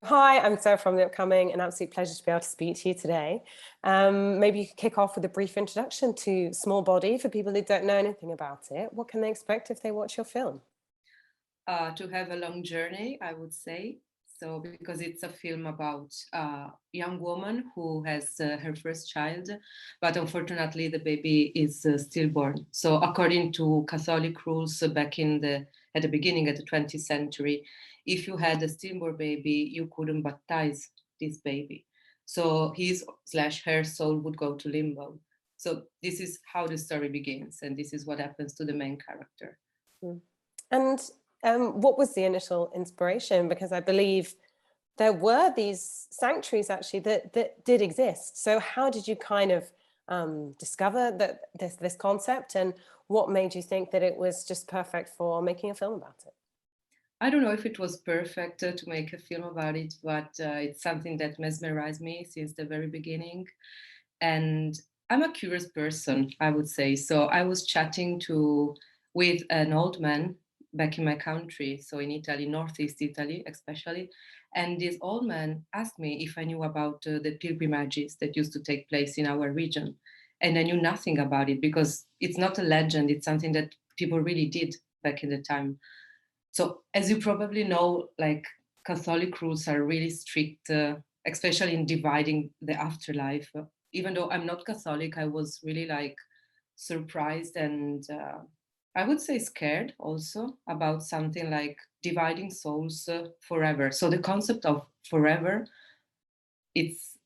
Hi, I'm Sarah from The Upcoming. An absolute pleasure to be able to speak to you today. Maybe you could kick off with a brief introduction to Small Body for people who don't know anything about it. What can they expect if they watch your film? To have a long journey, I would say. So, because it's a film about a young woman who has her first child, but unfortunately the baby is stillborn. So, according to Catholic rules back in at the beginning of the 20th century, if you had a stillborn baby, you couldn't baptize this baby. So his slash her soul would go to limbo. So this is how the story begins, and this is what happens to the main character. Mm. And what was the initial inspiration? Because I believe there were these sanctuaries actually that did exist. So how did you kind of discover that this concept, and what made you think that it was just perfect for making a film about it? I don't know if it was perfect to make a film about it, but it's something that mesmerized me since the very beginning. And I'm a curious person, I would say. So I was chatting to with an old man back in my country, so in Italy, northeast Italy especially. And this old man asked me if I knew about the pilgrimages that used to take place in our region. And I knew nothing about it because it's not a legend, it's something that people really did back in the time. So, as you probably know, like Catholic rules are really strict, especially in dividing the afterlife. Even though I'm not Catholic, I was really like surprised and I would say scared also about something like dividing souls forever. So the concept of forever, it's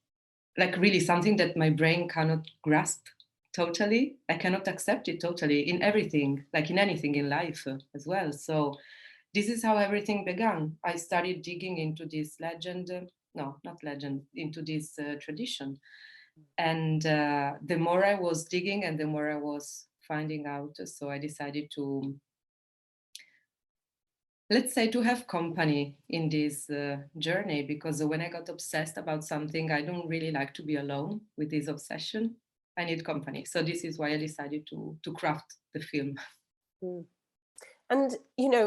like really something that my brain cannot grasp totally. I cannot accept it totally in everything, like in anything in life as well. So this is how everything began. I started digging into this legend, no, not legend, into this tradition. And the more I was digging and the more I was finding out, so I decided to, let's say, to have company in this journey, because when I got obsessed about something, I don't really like to be alone with this obsession. I need company. So this is why I decided to craft the film. Mm. And,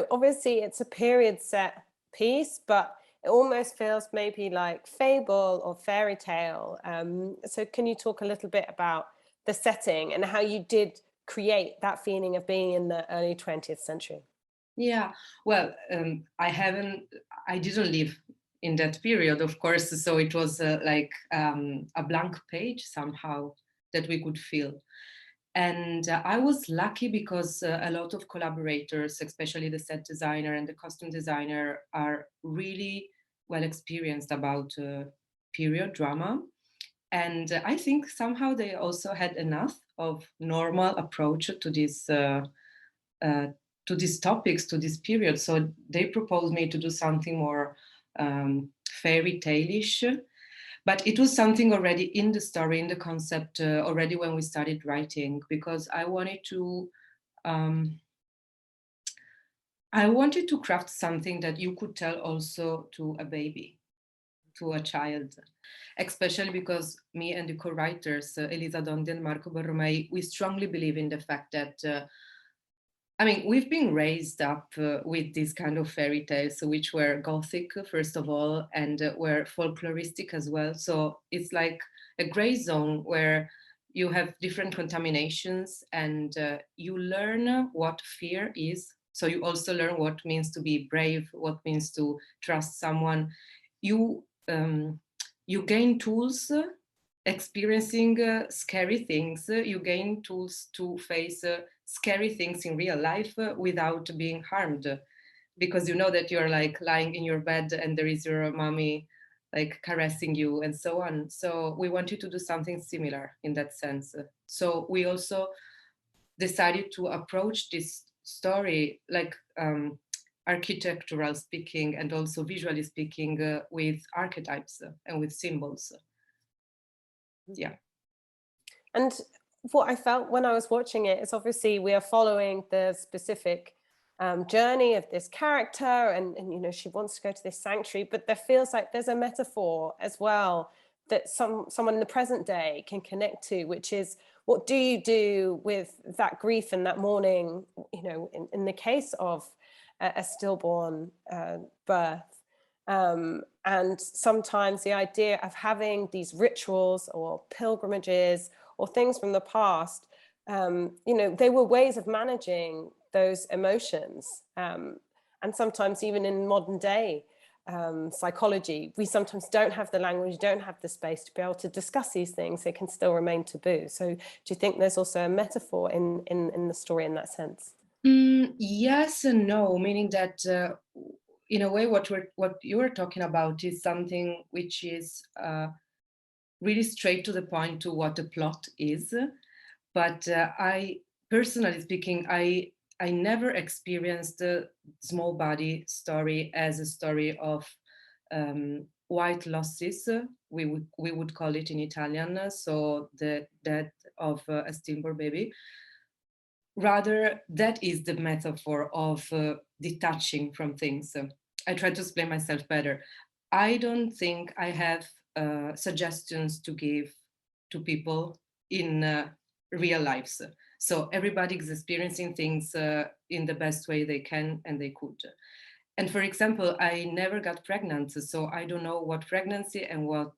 obviously it's a period set piece, but it almost feels maybe like fable or fairy tale. So can you talk a little bit about the setting and how you did create that feeling of being in the early 20th century? Yeah, well, I didn't live in that period, of course, so it was like a blank page somehow that we could fill. And I was lucky because a lot of collaborators, especially the set designer and the costume designer, are really well experienced about period drama. And I think somehow they also had enough of normal approach uh, to these topics, to this period. So they proposed me to do something more fairy tale-ish, but it was something already in the story, in the concept, already when we started writing, because um, I wanted to craft something that you could tell also to a baby, to a child, especially because me and the co-writers, Elisa Dondi and Marco Borromei, we strongly believe in the fact that I mean, we've been raised up with these kind of fairy tales, which were gothic, first of all, and were folkloristic as well. So it's like a gray zone where you have different contaminations and you learn what fear is. So you also learn what means to be brave, what means to trust someone. You you gain tools experiencing scary things. You gain tools to face scary things in real life without being harmed, because you know that you're like lying in your bed and there is your mommy like caressing you and so on. So we wanted to do something similar in that sense. So we also decided to approach this story like architectural speaking and also visually speaking with archetypes and with symbols. Yeah. And what I felt when I was watching it is obviously we are following the specific journey of this character, and she wants to go to this sanctuary, but there feels like there's a metaphor as well that someone in the present day can connect to, which is what do you do with that grief and that mourning, in the case of a stillborn birth. And sometimes the idea of having these rituals or pilgrimages or things from the past, they were ways of managing those emotions. And sometimes even in modern day psychology, we sometimes don't have the language, don't have the space to be able to discuss these things. They can still remain taboo. So do you think there's also a metaphor in the story in that sense? Yes and no, meaning that in a way, what you were talking about is something which is really straight to the point to what the plot is. But I, personally speaking, I never experienced the small body story as a story of white losses. We would call it in Italian. So the death of a stillborn baby. Rather, that is the metaphor of detaching from things. I try to explain myself better. I don't think I have suggestions to give to people in real lives. So everybody is experiencing things in the best way they can and they could. And for example, I never got pregnant, so I don't know what pregnancy and what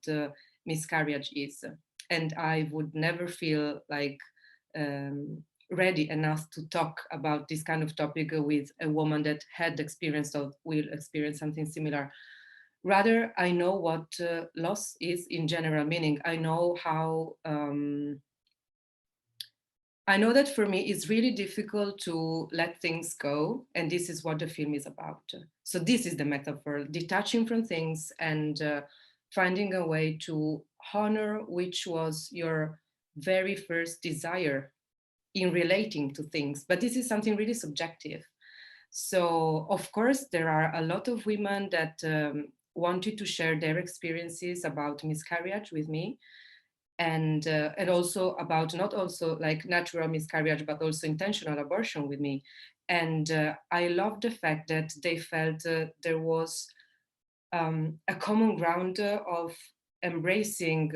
miscarriage is. And I would never feel like ready enough to talk about this kind of topic with a woman that had experienced or will experience something similar. Rather, I know what loss is in general, meaning I know how I know that for me it's really difficult to let things go, and this is what the film is about. So this is the metaphor: detaching from things and finding a way to honor which was your very first desire in relating to things. But this is something really subjective. So of course there are a lot of women that wanted to share their experiences about miscarriage with me, and also about not also like natural miscarriage but also intentional abortion with me. And I love the fact that they felt there was a common ground of embracing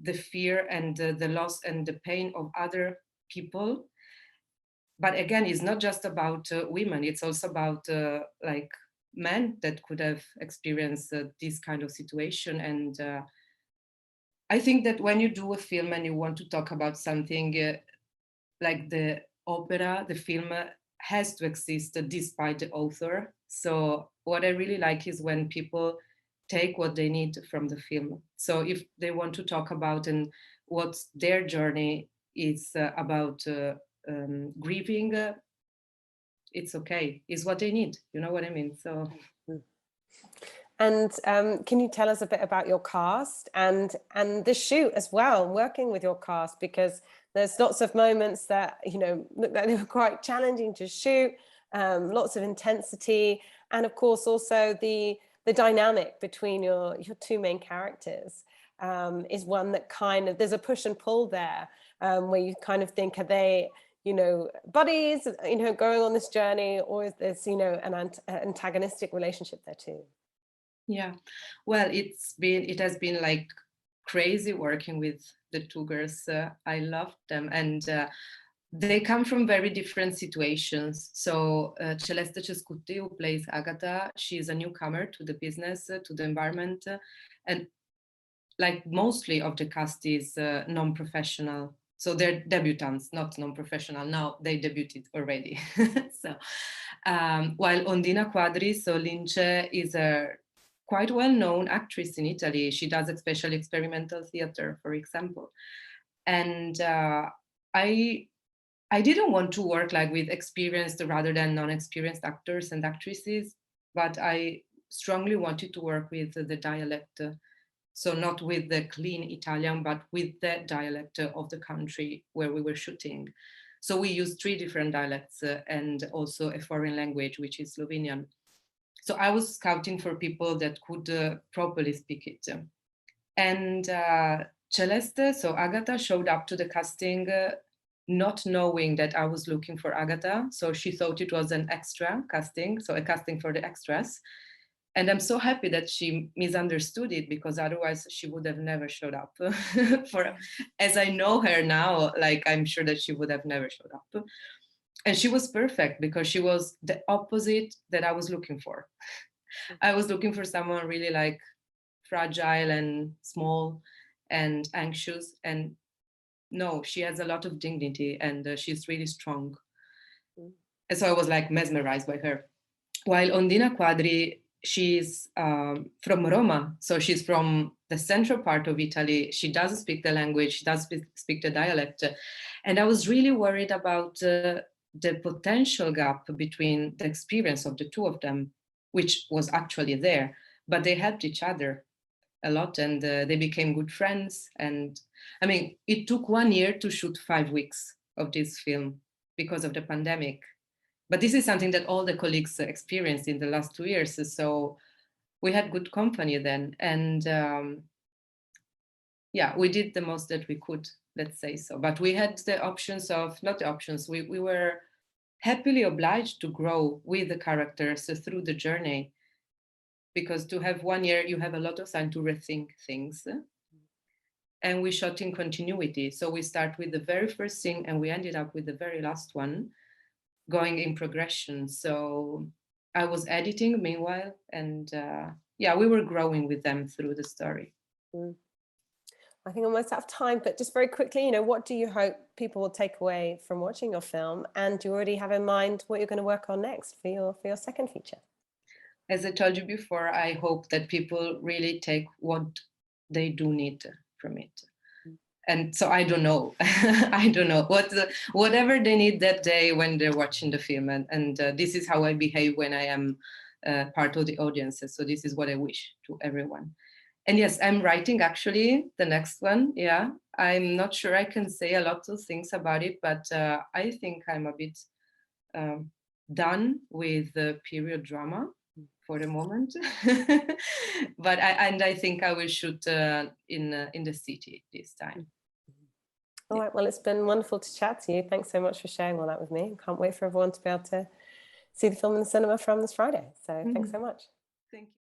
the fear and the loss and the pain of other people. But again, it's not just about women, it's also about like men that could have experienced this kind of situation. And I think that when you do a film and you want to talk about something like the opera, the film has to exist despite the author. So what I really like is when people take what they need from the film. So if they want to talk about and what their journey is about grieving, it's okay. It's what they need. You know what I mean? So. And can you tell us a bit about your cast and the shoot as well, working with your cast? Because there's lots of moments that, look like they were quite challenging to shoot, lots of intensity. And of course, also the dynamic between your two main characters is one that kind of, there's a push and pull there where you kind of think, are they, buddies, going on this journey, or is this, an antagonistic relationship there too? Yeah, well, it has been like crazy working with the two girls. I loved them, and they come from very different situations. So Celeste Cescuti, who plays Agatha, she's a newcomer to the business, to the environment, and like mostly of the cast is non-professional. So they're debutants, not non-professional. Now they debuted already. So while Ondina Quadri, so Lince, is a quite well-known actress in Italy. She does especially experimental theater, for example. And I didn't want to work like with experienced rather than non-experienced actors and actresses, but I strongly wanted to work with the dialect. So not with the clean Italian, but with the dialect of the country where we were shooting. So we used 3 different dialects and also a foreign language, which is Slovenian. So I was scouting for people that could properly speak it. And Celeste, so Agatha, showed up to the casting not knowing that I was looking for Agatha. So she thought it was an extra casting, so a casting for the extras. And I'm so happy that she misunderstood it, because otherwise she would have never showed up. For as I know her now, like I'm sure that she would have never showed up. And she was perfect because she was the opposite that I was looking for. I was looking for someone really like fragile and small and anxious, and no, she has a lot of dignity, and she's really strong. Mm. And so I was like mesmerized by her. While Ondina Quadri, she's from Roma, so she's from the central part of Italy. She doesn't speak the language, she doesn't speak the dialect. And I was really worried about the potential gap between the experience of the two of them, which was actually there, but they helped each other a lot, and they became good friends. And I mean, it took 1 year to shoot 5 weeks of this film because of the pandemic. But this is something that all the colleagues experienced in the last 2 years. So we had good company then. And yeah, we did the most that we could, let's say so. But we had the options of, not the options, we were happily obliged to grow with the characters through the journey. Because to have 1 year, you have a lot of time to rethink things. And we shot in continuity. So we start with the very first thing and we ended up with the very last one, going in progression. So I was editing meanwhile, and yeah, we were growing with them through the story. Mm. I think I'm almost out of time, but just very quickly, what do you hope people will take away from watching your film? And do you already have in mind what you're going to work on next for your second feature? As I told you before, I hope that people really take what they do need from it. And so I don't know, I don't know whatever they need that day when they're watching the film, and this is how I behave when I am part of the audiences. So this is what I wish to everyone. And yes, I'm writing actually the next one. Yeah, I'm not sure I can say a lot of things about it, but I think I'm a bit done with the period drama for the moment. But I think I will shoot in the city this time. All right, well, it's been wonderful to chat to you. Thanks so much for sharing all that with me. Can't wait for everyone to be able to see the film in the cinema from this Friday. So thanks so much. Thank you.